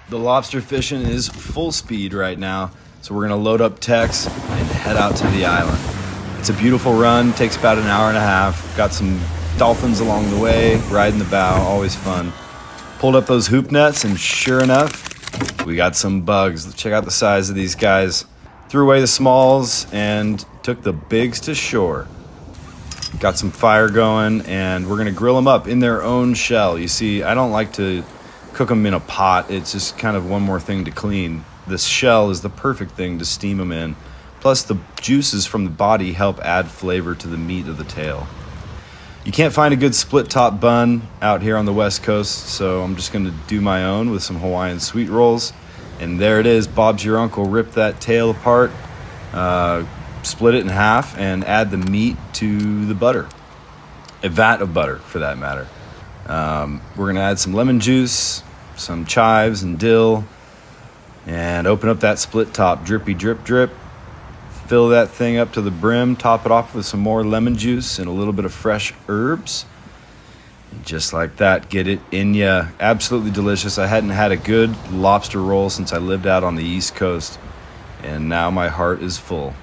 The lobster fishing is full speed right now, so we're gonna load up Tex and head out to the island. It's a beautiful run, takes about an hour and a half. Got some dolphins along the way, riding the bow, always fun. Pulled up those hoop nets, and sure enough, we got some bugs. Let's check out the size of these guys. Threw away the smalls and took the bigs to shore. Got some fire going, and we're gonna grill them up in their own shell. You see, I don't like to cook them in a pot. It's just kind of one more thing to clean. This shell is the perfect thing to steam them in. Plus the juices from the body help add flavor to the meat of the tail. You can't find a good split top bun out here on the West Coast, so I'm just gonna do my own with some Hawaiian sweet rolls. And there it is, Bob's your uncle ripped that tail apart, split it in half, and add the meat to the butter. A vat of butter, for that matter. We're gonna add some lemon juice, some chives and dill, and open up that split top. Drippy drip drip. Fill that thing up to the brim, top it off with some more lemon juice and a little bit of fresh herbs. And just like that, get it in ya. Absolutely delicious. I hadn't had a good lobster roll since I lived out on the East Coast, and now my heart is full.